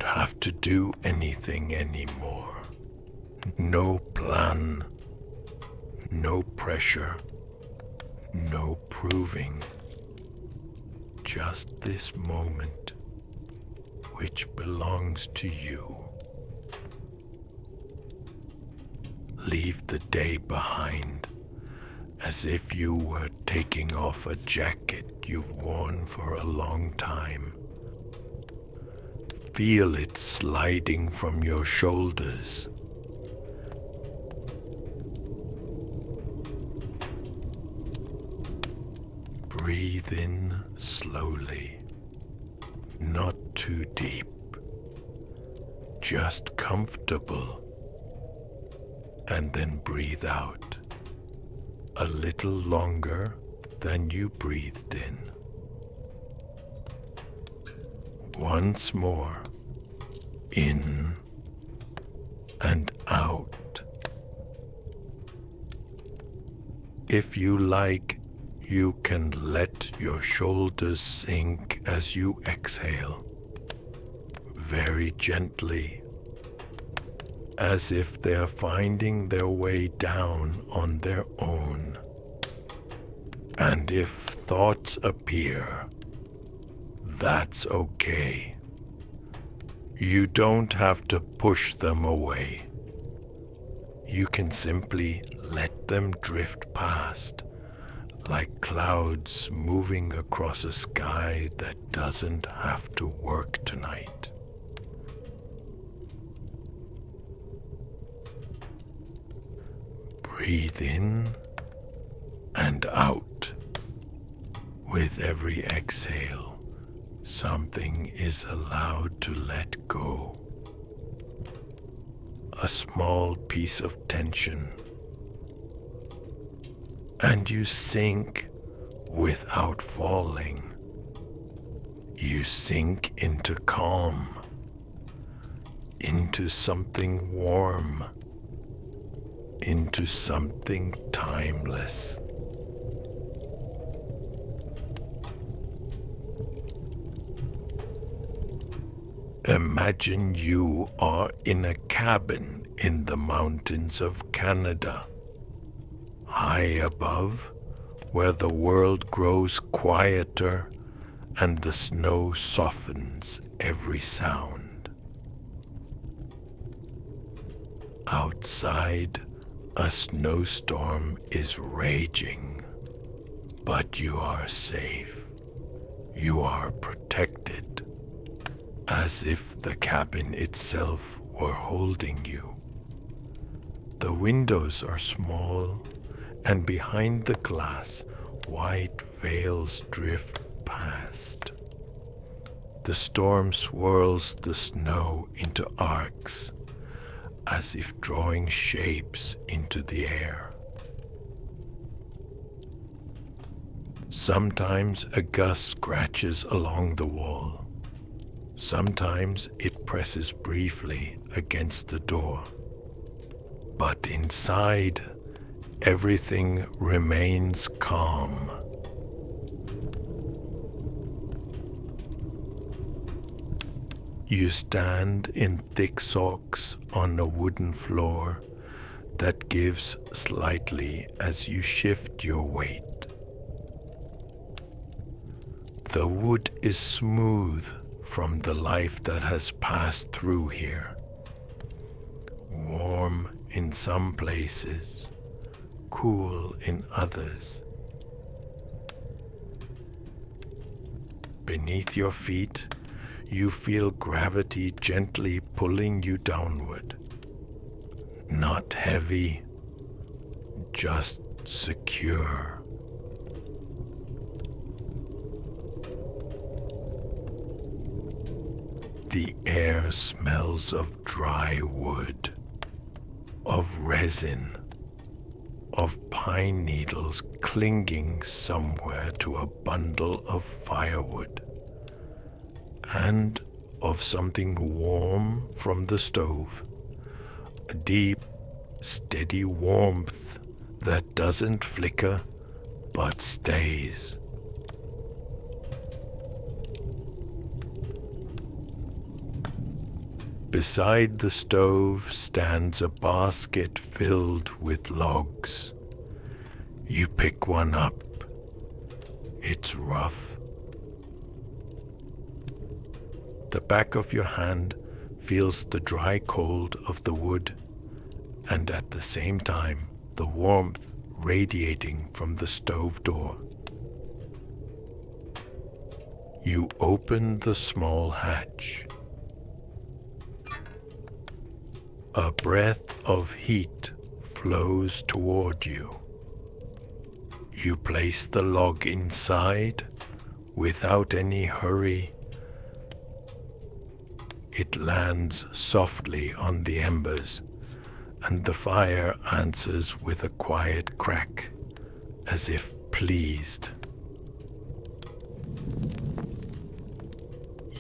don't have to do anything anymore. No plan, no pressure, no proving. Just this moment, which belongs to you. Leave the day behind, as if you were taking off a jacket you've worn for a long time. Feel it sliding from your shoulders. Breathe in slowly, not too deep, just comfortable, and then breathe out a little longer than you breathed in. Once more, in and out. If you like, you can let your shoulders sink as you exhale, very gently, as if they're finding their way down on their own. And if thoughts appear, that's okay. You don't have to push them away. You can simply let them drift past, like clouds moving across a sky that doesn't have to work tonight. Breathe in and out. With every exhale, something is allowed to let go. A small piece of tension. And you sink without falling. You sink into calm, into something warm, into something timeless. Imagine you are in a cabin in the mountains of Canada, high above, where the world grows quieter and the snow softens every sound. Outside, a snowstorm is raging, but you are safe. You are protected, as if the cabin itself were holding you. The windows are small, and behind the glass, white veils drift past. The storm swirls the snow into arcs, as if drawing shapes into the air. Sometimes a gust scratches along the wall. Sometimes it presses briefly against the door. But inside, everything remains calm. You stand in thick socks on a wooden floor that gives slightly as you shift your weight. The wood is smooth from the life that has passed through here. Warm in some places, cool in others. Beneath your feet, you feel gravity gently pulling you downward. Not heavy, just secure. The air smells of dry wood, of resin, of pine needles clinging somewhere to a bundle of firewood, and of something warm from the stove, a deep, steady warmth that doesn't flicker but stays. Beside the stove stands a basket filled with logs. You pick one up. It's rough. The back of your hand feels the dry cold of the wood, and at the same time the warmth radiating from the stove door. You open the small hatch. A breath of heat flows toward you. You place the log inside without any hurry. It lands softly on the embers, and the fire answers with a quiet crack, as if pleased.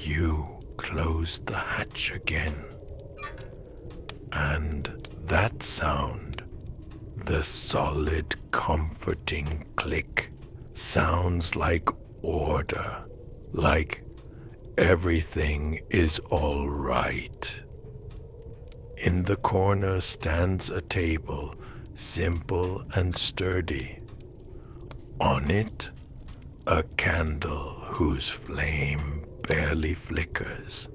You close the hatch again, and that sound, the solid, comforting click, sounds like order, like everything is all right. In the corner stands a table, simple and sturdy. On it, a candle whose flame barely flickers.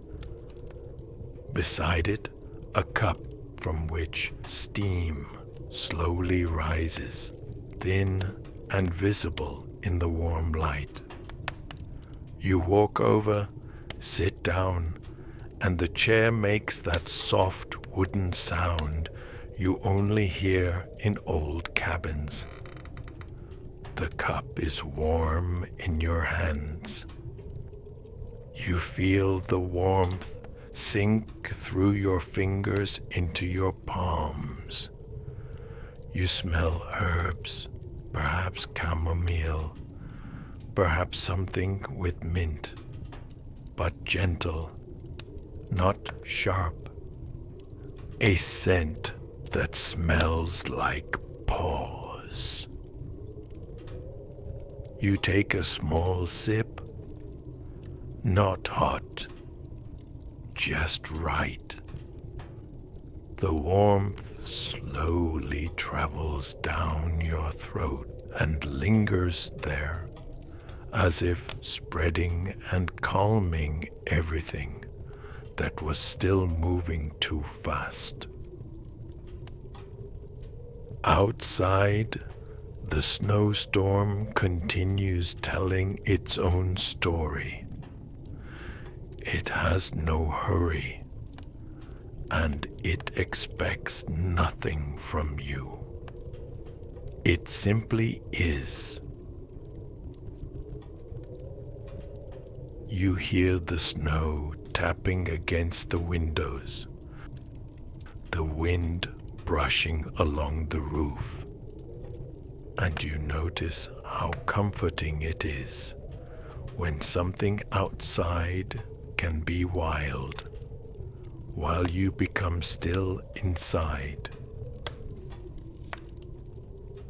Beside it, a cup from which steam slowly rises, thin and visible in the warm light. You walk over, sit down, and the chair makes that soft wooden sound you only hear in old cabins. The cup is warm in your hands. You feel the warmth sink through your fingers into your palms. You smell herbs, perhaps chamomile, perhaps something with mint, but gentle, not sharp. A scent that smells like paws. You take a small sip, not hot, just right. The warmth slowly travels down your throat and lingers there, as if spreading and calming everything that was still moving too fast. Outside, the snowstorm continues telling its own story. It has no hurry, and it expects nothing from you. It simply is. You hear the snow tapping against the windows, the wind brushing along the roof, and you notice how comforting it is when something outside can be wild, while you become still inside.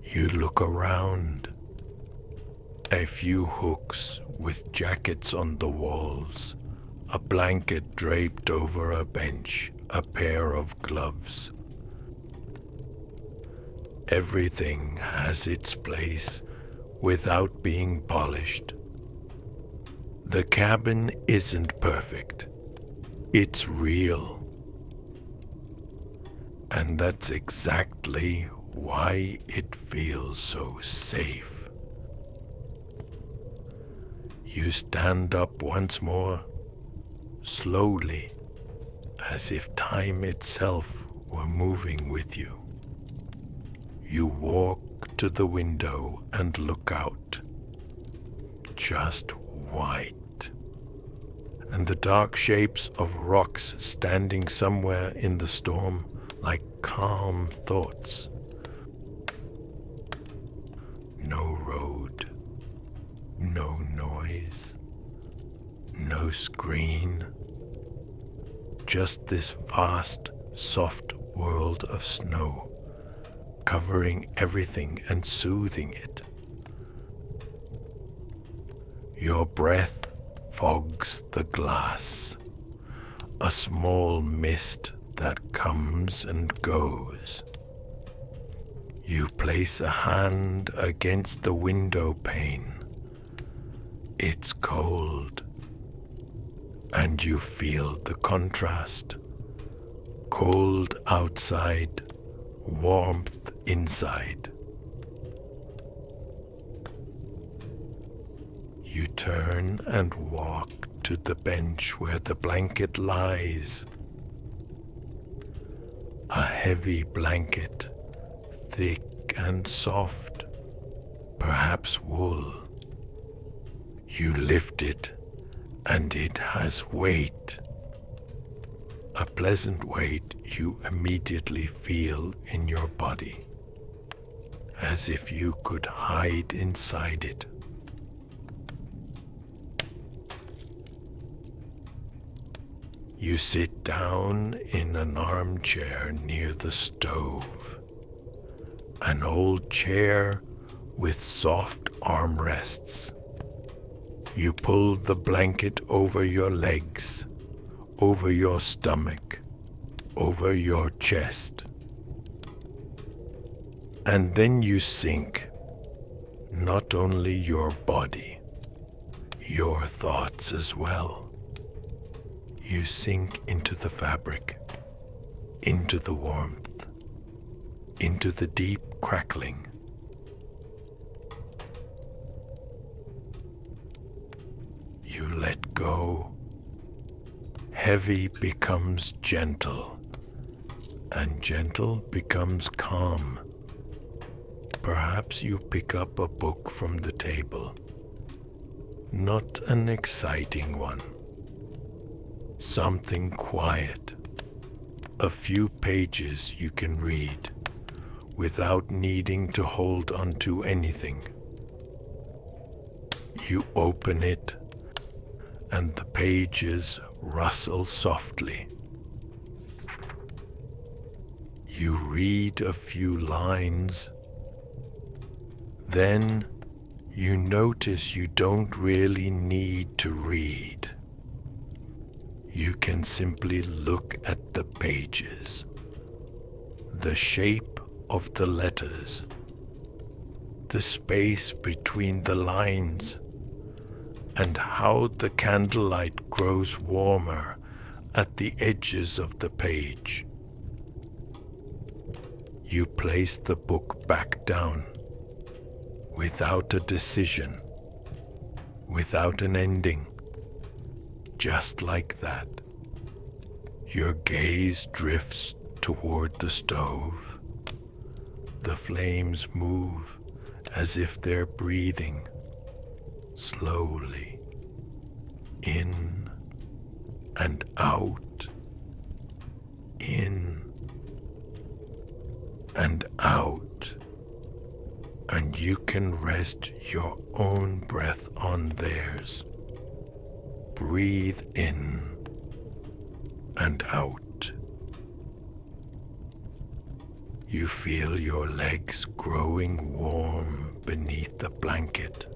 You look around. A few hooks with jackets on the walls, a blanket draped over a bench, a pair of gloves. Everything has its place without being polished. The cabin isn't perfect. It's real. And that's exactly why it feels so safe. You stand up once more, slowly, as if time itself were moving with you. You walk to the window and look out. Just white. And the dark shapes of rocks standing somewhere in the storm like calm thoughts. No road, no noise, no screen. Just this vast, soft world of snow, covering everything and soothing it. Your breath fogs the glass. a small mist that comes and goes. You place a hand against the window pane. It's cold, and you feel the contrast. Cold outside, warmth inside. You turn and walk to the bench where the blanket lies. A heavy blanket, thick and soft, perhaps wool. You lift it, and it has weight. A pleasant weight you immediately feel in your body, as if you could hide inside it. You sit down in an armchair near the stove, an old chair with soft armrests. You pull the blanket over your legs, over your stomach, over your chest. And then you sink, not only your body, your thoughts as well. You sink into the fabric, into the warmth, into the deep crackling. You let go. Heavy becomes gentle, and gentle becomes calm. Perhaps you pick up a book from the table, not an exciting one. Something quiet, a few pages you can read without needing to hold onto anything. You open it, and the pages rustle softly. You read a few lines, then you notice you don't really need to read. You can simply look at the pages, the shape of the letters, the space between the lines, and how the candlelight grows warmer at the edges of the page. You place the book back down, without a decision, without an ending. Just like that, your gaze drifts toward the stove. The flames move as if they're breathing, slowly, in and out, in and out, and you can rest your own breath on theirs. Breathe in and out. You feel your legs growing warm beneath the blanket.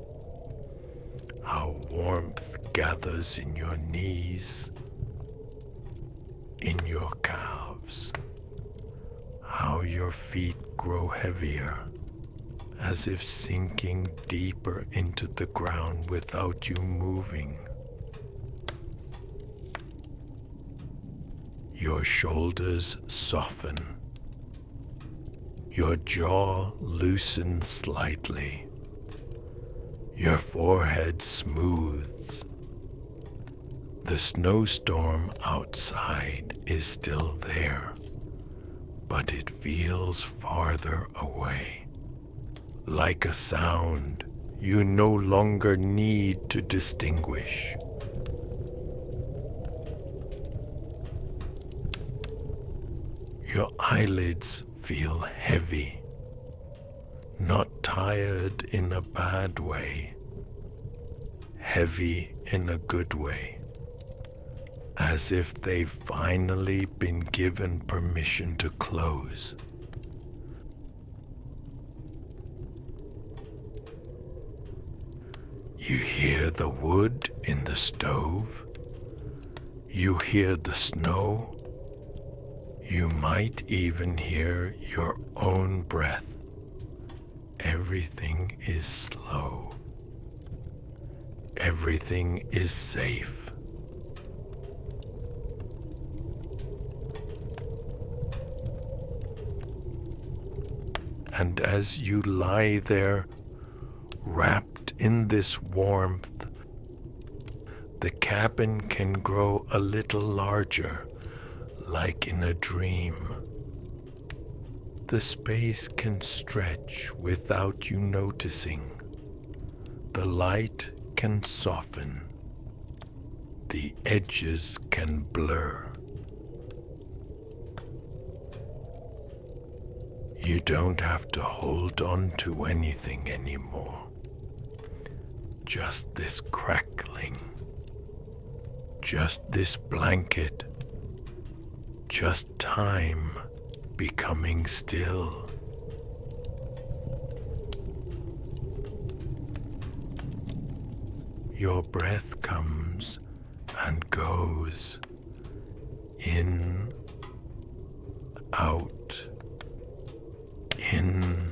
How warmth gathers in your knees, in your calves. How your feet grow heavier, as if sinking deeper into the ground without you moving. Your shoulders soften. Your jaw loosens slightly. Your forehead smooths. The snowstorm outside is still there, but it feels farther away. Like a sound you no longer need to distinguish. Your eyelids feel heavy, not tired in a bad way, heavy in a good way, as if they've finally been given permission to close. You hear the wood in the stove, You hear the snow. You might even hear your own breath. Everything is slow. Everything is safe. And as you lie there, wrapped in this warmth, the cabin can grow a little larger, like in a dream. The space can stretch without you noticing. The light can soften. The edges can blur. You don't have to hold on to anything anymore. Just this crackling. Just this blanket. Just time becoming still. Your breath comes and goes. In, out. In,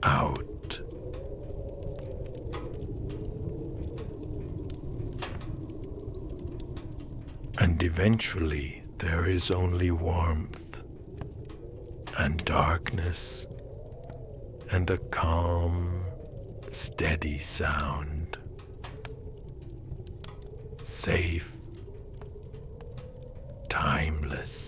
out. And eventually there is only warmth and darkness and a calm, steady sound. Safe, timeless.